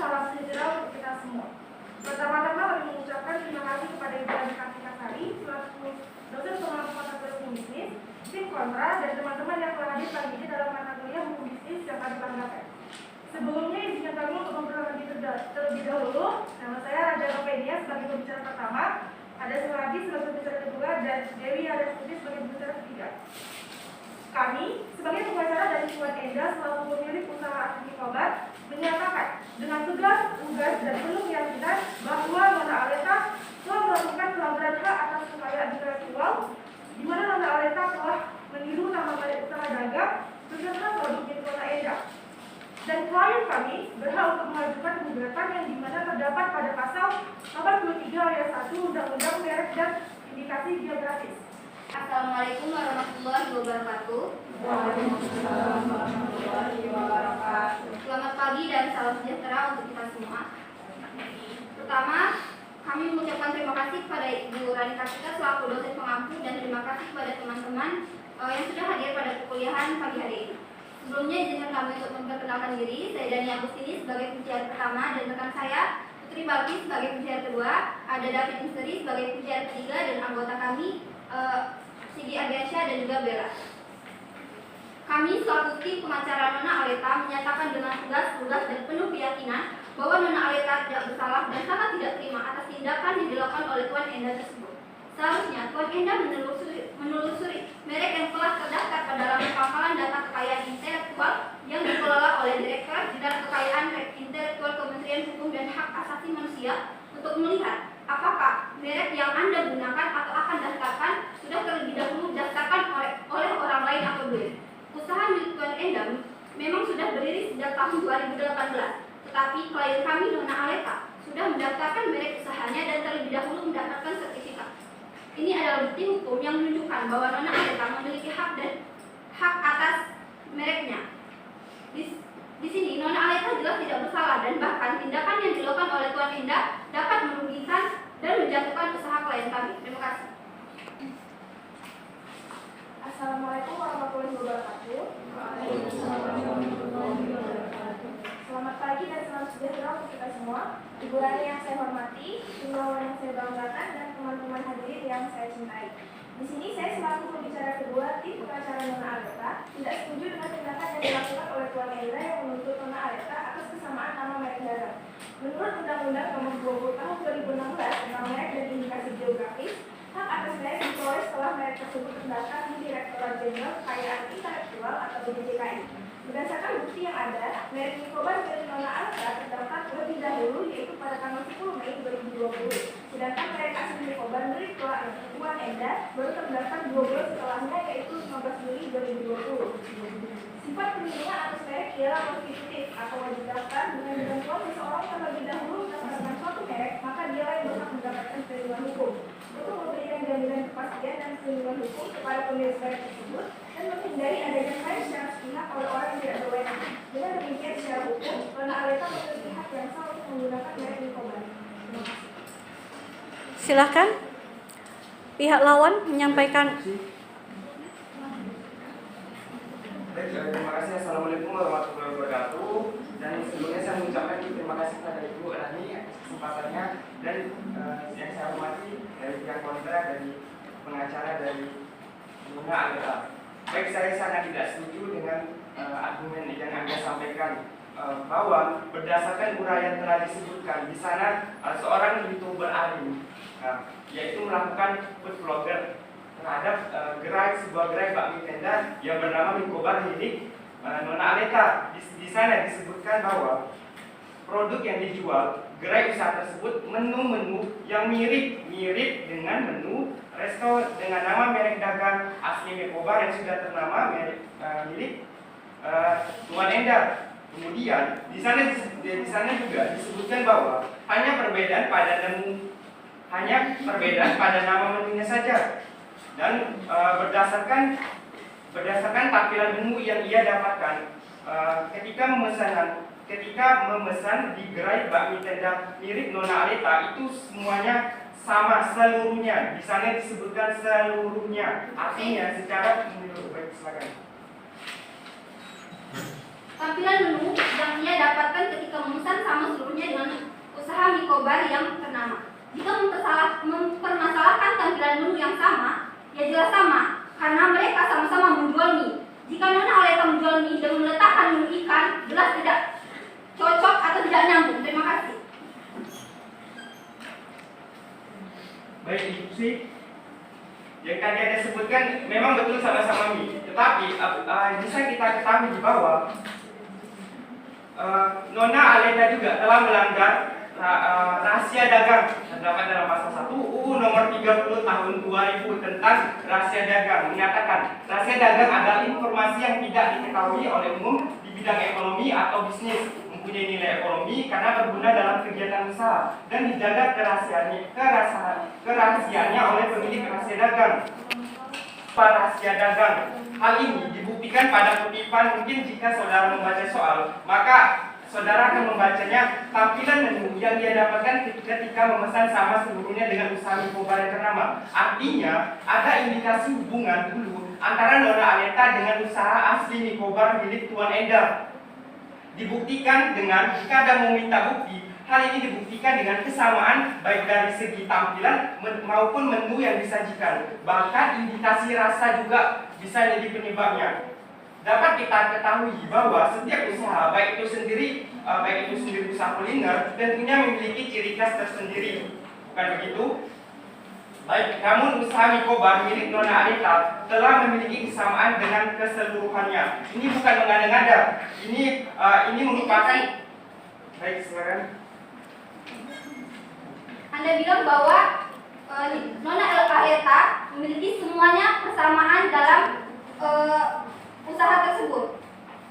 salam sejahtera untuk kita semua. Pertama-tama kami mengucapkan terima kasih kepada Ibu Adi Kartika Sari, selaku dosen pengamat mata kuliah hukum bisnis, tim kontra, dan teman-teman yang telah hadir pagi ini dalam mata kuliah hukum bisnis yang kami banggakan. Sebelumnya izinkan kami untuk memperkenalkan terlebih dahulu. Nama saya Raja Ropedia sebagai pembicara pertama, ada Suhadi sebagai pembicara kedua, dan Dewi Adastuti sebagai pembicara ketiga. Kami sebagai pengacara dari Tuan Enda selaku pemilik usaha Asli Kobar menyatakan dengan tegas, lugas, dan penuh keyakinan bahwa Nona Aleta telah melakukan pelanggaran hak atas kekayaan intelektual, di mana Nona Aleta telah meniru nama baik usaha dagang beserta produk milik Nona Enda. Dan klien kami berhak untuk mengajukan gugatan yang dimana terdapat pada pasal 83 ayat 1 Undang-Undang Merek dan Indikasi Geografis. Assalamualaikum warahmatullahi wabarakatuh. Waalaikumsalam warahmatullahi wabarakatuh. Selamat pagi dan salam sejahtera untuk kita semua. Pertama, kami mengucapkan terima kasih kepada Ibu Rani Kartika selaku dosen pengampu dan terima kasih kepada teman-teman yang sudah hadir pada perkuliahan pagi hari ini. Sebelumnya izinkan kami untuk memperkenalkan diri. Saya Dani Agustini sebagai pembicara pertama dan rekan saya Putri Balki sebagai pembicara kedua, ada David Misteri sebagai pembicara ketiga dan anggota kami Sigi Ardiansyah dan juga Bella. Kami selaku tim pengacara Nona Aleta menyatakan dengan tegas, lugas dan penuh keyakinan bahwa Nona Aleta tidak bersalah dan sangat tidak terima atas tindakan yang dilakukan oleh Tuan Enda tersebut. Seharusnya Tuan Enda menelusuri merek yang telah terdaftar pada dalam pangkalan data kekayaan intelektual yang dikelola oleh Direktorat Jenderal Kekayaan Intelektual Kementerian Hukum dan Hak Asasi Manusia untuk melihat apakah merek yang Anda gunakan atau akan daftarkan sudah terlebih dahulu didaftarkan oleh orang lain atau belum. Usaha milik Tuan Enda memang sudah berdiri sejak tahun 2018, tetapi klien kami Nona Aleta sudah mendaftarkan merek usahanya dan terlebih dahulu mendapatkan sertifikat. Ini adalah bukti hukum yang menunjukkan bahwa Nona Aleta memiliki hak atas mereknya. Di sini Nona Aleta jelas tidak bersalah dan bahkan tindakan yang dilakukan oleh Tuan Enda dapat merugikan dan menjatuhkan usaha klien kami. Terima kasih. Assalamualaikum warahmatullahi wabarakatuh. Selamat pagi dan salam sejahtera untuk kita semua. Ibu Rani yang saya hormati, Timbawan yang saya banggakan, dan teman-teman hadirin yang saya cintai. Di sini saya selaku pembicara kedua tim pengacara Nona Aleta tidak setuju dengan tindakan yang dilakukan oleh Tuan Enda yang menuntut Nona Aleta atas kesamaan nama merek dagang. Menurut Undang-Undang Nomor 20 Tahun 2016 tentang Merek dan Indikasi Geografis, hak atas merek diperoleh setelah merek tersebut terdaftar di Direktorat Jenderal Kekayaan Intelektual atau DJKI. Berdasarkan bukti yang ada, merek Nikobar milik Nona Aleta terdaftar terlebih dahulu yaitu pada tanggal 10 Mei 2020. Sedangkan merek asli Nikobar milik Tuan Enda baru terdaftar 2 bulan setelahnya yaitu 15 Juli 2020. Sifat perlindungan atas merek ialah konstitutif atau wajib daftar dengan ketentuan seseorang terlebih dahulu mendaftarkan suatu merek, maka dialah yang berhak mendapatkan perlindungan hukum. Untuk memberikan jaminan kepastian dan perlindungan hukum kepada pemilik merek tersebut dan menghindari adanya klaim secara sepihak oleh orang yang tidak berwenang. Dengan demikian secara hukum, Nona Aleta memiliki hak yang sah untuk menggunakan merek Nikobar. Silakan pihak lawan menyampaikan. Terima kasih. Assalamualaikum warahmatullahi wabarakatuh. Dan sebelumnya saya mengucapkan terima kasih kepada Ibu Rani atas kesempatannya dan yang saya hormati dari pihak kontra, dari pengacara dari Nona Aleta. Baik, saya sangat tidak setuju dengan argumen yang Anda sampaikan bahwa berdasarkan uraian telah disebutkan di sana seorang YouTuber alim yaitu melakukan food vlogger terhadap sebuah gerai bakmi tenda yang bernama Nikobar milik Nona Aleta. Di sana disebutkan bahwa produk yang dijual gerai usaha tersebut menu-menu yang mirip dengan menu resto dengan nama merek dagang asli Nikobar yang sudah ternama milik Tuan Enda. Kemudian di sana juga disebutkan bahwa hanya perbedaan pada nama menunya saja. Dan berdasarkan tampilan menu yang ia dapatkan ketika memesan di gerai bakmi tenda mirip Nona Aleta, itu semuanya sama seluruhnya. Di sana disebutkan seluruhnya, artinya secara menyeluruh. Baik, silakan. Tampilan menu yang ia dapatkan ketika memesan sama seluruhnya dengan usaha mikobar yang ternama. Jika mempermasalahkan tampilan menu yang sama, ya jelas sama, karena mereka sama-sama menjual mie. Jika Nona Aleta menjual mie dan meletakkan menu ikan, jelas tidak cocok atau tidak nyambung. Terima kasih. Baik, Ibu sih. Yang tadi Anda sebutkan memang betul sama-sama mie. Tetapi bisa kita ketahui bahwa Nona Aleta juga telah melanggar rahasia dagang terdapat dalam pasal 1 UU nomor 30 tahun 2000 tentang rahasia dagang, menyatakan rahasia dagang adalah informasi yang tidak diketahui oleh umum di bidang ekonomi atau bisnis, mempunyai nilai ekonomi karena berguna dalam kegiatan usaha dan dijaga kerahasiaannya oleh pemilik rahasia dagang. Rahasia dagang. Hal ini dibuktikan pada kutipan. Mungkin jika saudara membaca soal, maka saudara akan membacanya tampilan menu yang dia dapatkan ketika memesan sama seluruhnya dengan usaha mikobar yang ternama. Artinya ada indikasi hubungan dulu antara Nona Aleta dengan usaha asli mikobar milik Tuan Enda. Dibuktikan dengan, jika ada meminta bukti, hal ini dibuktikan dengan kesamaan baik dari segi tampilan maupun menu yang disajikan. Bahkan indikasi rasa juga bisa jadi penyebabnya. Dapat kita ketahui bahwa setiap usaha, baik itu sendiri usaha kuliner, tentunya memiliki ciri khas tersendiri. Bukan begitu? Baik, namun usaha mikobar milik Nona Aleta telah memiliki kesamaan dengan keseluruhannya. Ini bukan mengada-ngada. Ini merupakan. Baik, silakan. Anda bilang bahwa Nona Aleta memiliki semuanya persamaan dalam usaha tersebut.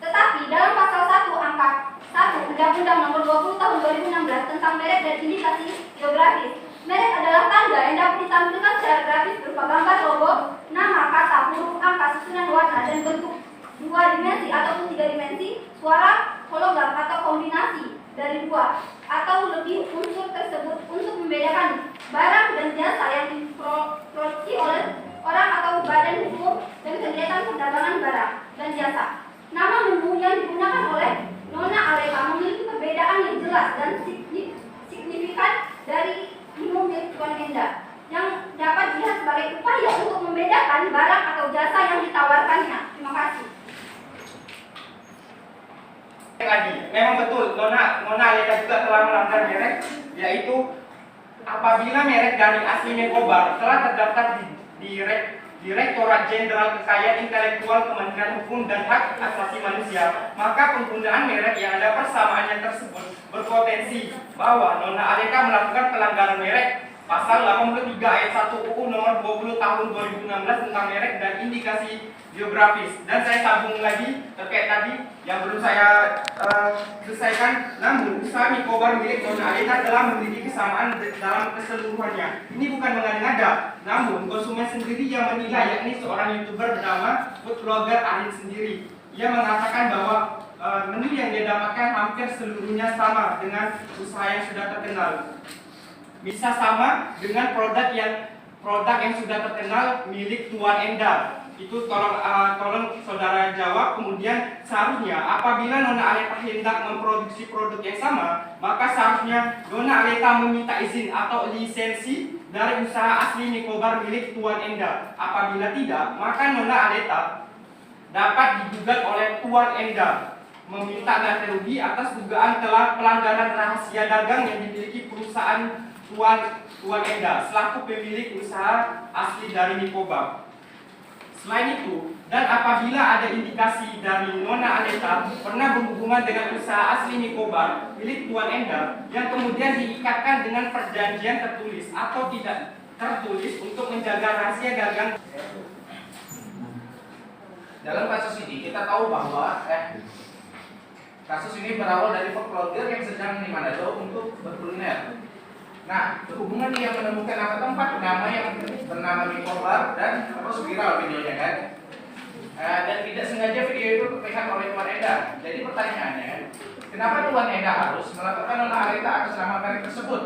Tetapi dalam pasal 1 angka 1 Undang-Undang Nomor 20 Tahun 2016 tentang merek dan indikasi geografis, merek adalah tanda yang dapat ditampilkan secara grafis berupa gambar logo, nama, kata, huruf, angka, susunan warna, dan bentuk 2 dimensi ataupun 3 dimensi, suara, hologram atau kombinasi dari 2 atau lebih unsur tersebut untuk membedakan barang dan jasa yang diproduksi oleh orang atau badan hukum dan kegiatan perdagangan barang dan jasa. Nama menu yang digunakan oleh Nona Aleta memiliki perbedaan yang jelas dan signifikan dari menu milik Tuan Enda yang dapat dilihat sebagai upaya untuk membedakan barang atau jasa yang ditawarkannya. Terima kasih. Lagi, memang betul Nona Aleta juga telah melanggar merek, yaitu apabila merek dari asli mikobar telah terdaftar di Direktorat Jenderal Kekayaan Intelektual Kementerian Hukum dan Hak Asasi Manusia, maka penggunaan merek yang ada persamaannya tersebut berpotensi bahwa Nona Aleta melakukan pelanggaran merek pasal 83 ayat 1 UU nomor 20 tahun 2016 tentang merek dan indikasi geografis. Dan saya sambung lagi terkait tadi yang belum saya selesaikan. Namun usaha mikobar milik Nona Aleta telah memiliki kesamaan dalam keseluruhannya. Ini bukan mengada-ngada, namun konsumen sendiri yang menilai, yakni seorang YouTuber bernama food blogger Arin sendiri. Ia mengatakan bahwa menu yang dia dapatkan hampir seluruhnya sama dengan usaha yang sudah terkenal. Bisa sama dengan produk yang sudah terkenal milik Tuan Enda. Itu tolong saudara jawab. Kemudian seharusnya apabila Nona Aleta hendak memproduksi produk yang sama, maka seharusnya Nona Aleta meminta izin atau lisensi dari usaha asli mikobar milik Tuan Enda. Apabila tidak, maka Nona Aleta dapat digugat oleh Tuan Enda meminta ganti rugi atas dugaan telah pelanggaran rahasia dagang yang dimiliki perusahaan Tuan Enda selaku pemilik usaha asli dari mikobar. Selain itu, dan apabila ada indikasi dari Nona Aleta pernah berhubungan dengan usaha asli mikobar milik Tuan Enda yang kemudian diikatkan dengan perjanjian tertulis atau tidak tertulis untuk menjaga rahasia dagang. Dalam kasus ini kita tahu bahwa kasus ini berawal dari vlogger yang sedang di Manado untuk berkuliner. Nah, berhubungan dia menemukan nama tempat nama yang bernama mikobar dan terus viral videonya kan. Dan tidak sengaja video itu terlihat oleh Tuan Enda. Jadi pertanyaannya, kenapa Tuan Enda harus melakukan Nona Aleta atas nama merek tersebut?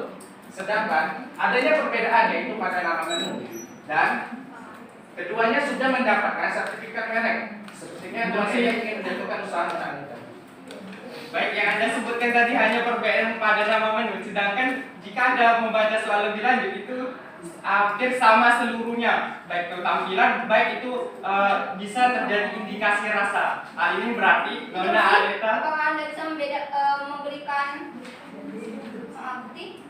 Sedangkan adanya perbedaan yaitu pada nama menu dan keduanya sudah mendapatkan sertifikat merek. Sepertinya Tuan Enda ingin menjatuhkan usaha Nona Aleta. Baik, yang Anda sebutkan tadi hanya perbedaan pada nama menu, sedangkan jika Anda membaca soal lebih lanjut itu hampir sama seluruhnya, baik itu tampilan, baik itu bisa terjadi indikasi rasa. Hal ini berarti Nona Aleta. Apakah Anda bisa memberikan bukti?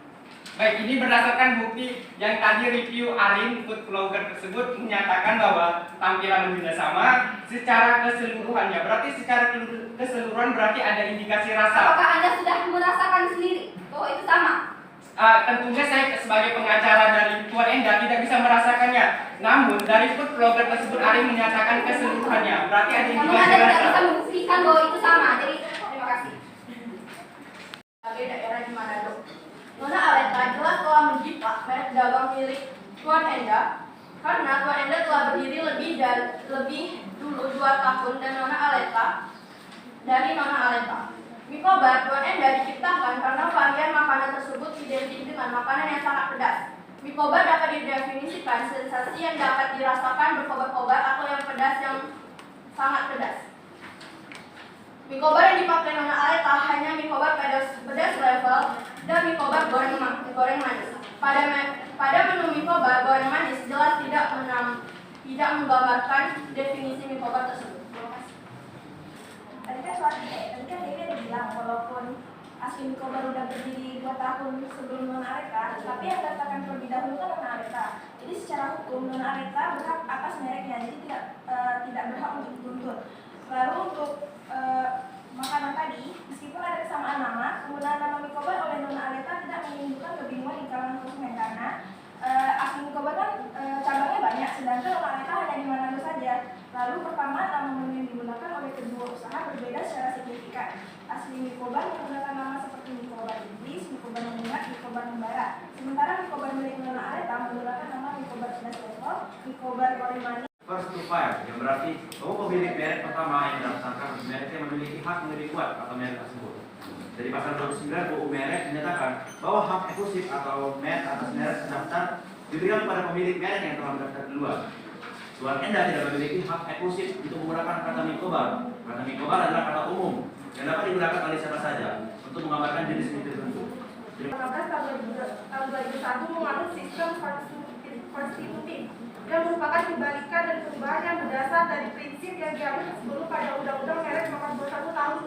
Baik, ini berdasarkan bukti yang tadi review Arin food vlogger tersebut menyatakan bahwa tampilan menunya sama secara keseluruhannya. Berarti secara keseluruhan berarti ada indikasi rasa. Apakah Anda sudah merasakan sendiri bahwa itu sama? Tentunya saya sebagai pengacara dari Tuan Enda tidak bisa merasakannya. Namun dari food vlogger tersebut Arin menyatakan keseluruhannya. Berarti ada Namun indikasi Anda tidak rasa. bisa membuktikan bahwa itu sama. Jadi terima kasih. Sebagai daerah di Manado, Nona Aleta jelas telah menjiplak merek dagang milik Tuan Enda karena Tuan Enda telah berdiri lebih dulu 2 tahun dan Nona Aleta dari Nona Aleta. Mikobar Tuan Enda diciptakan karena varian makanan tersebut identik dengan makanan yang sangat pedas. Mikobar dapat didefinisikan sensasi yang dapat dirasakan berkobar-kobar atau yang pedas yang sangat pedas. Mikobar yang dipakai Nona Aleta hanya mikobar pedas level dan mikobar goreng manis. Pada menu mikobar goreng manis jelas tidak menggambarkan definisi mikobar tersebut. Tadi kan Dewi ada bilang walaupun asli mikobar udah berdiri 2 tahun sebelum Nona Aleta, tapi yang dikatakan terlebih dahulu kan Nona Aleta. Jadi secara hukum Nona Aleta berhak atas mereknya, jadi tidak berhak untuk dituntut. Lalu untuk makanan tadi, meskipun ada kesamaan nama, penggunaan nama mikobar oleh Nona Aleta tidak menimbulkan kebingungan di kalangan konsumen karena asli mikobar kan cabangnya banyak, sedangkan Nona Aleta hanya di Manado saja. Lalu pertama, nama menu yang digunakan oleh kedua usaha berbeda secara signifikan. Asli mikobar menggunakan nama seperti mikobar Inggris, mikobar Mengingat, mikobar Membara. Sementara mikobar milik Nona Aleta menggunakan nama mikobar pedas level, mikobar goreng manis. First to file, yang berarti bahwa pemilik merek pertama yang mendaftarkan merek yang memiliki hak menjadi kuat atau merek tersebut. Dari pasal 29 UU merek menyatakan bahwa hak eksklusif atau merek atas merek terdaftar diberikan kepada pemilik merek yang telah mendaftar duluan. Tuan Enda tidak memiliki hak eksklusif untuk menggunakan kata mikobar. Kata mikobar adalah kata umum yang dapat digunakan oleh siapa saja untuk menggambarkan jenis mie tertentu. 15 tahun 2001 menganut sistem konstitutif yang merupakan kebalikan dan perubahan yang berdasar dari prinsip yang diambil sebelum pada Undang-Undang Merek Nomor 21 Tahun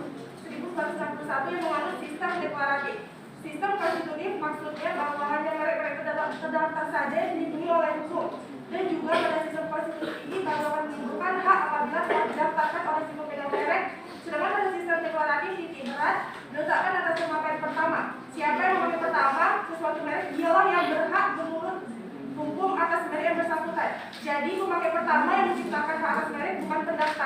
1961 yang menganut sistem deklaratif. Sistem konstitutif maksudnya bahwa hanya merek-merek terdaftar saja yang dilindungi oleh hukum, dan juga pada sistem konstitutif ini dapat menimbulkan hak apabila telah didaftarkan oleh si pemegang merek. Sedangkan pada sistem deklaratif titik berat diletakkan atas pemakaian pertama. Siapa yang memakai pertama sesuatu merek, dialah yang berhak mengurus hukum atas merek yang bersangkutan. Jadi pemakai pertama yang menciptakan hak atas merek bukan pendaftar.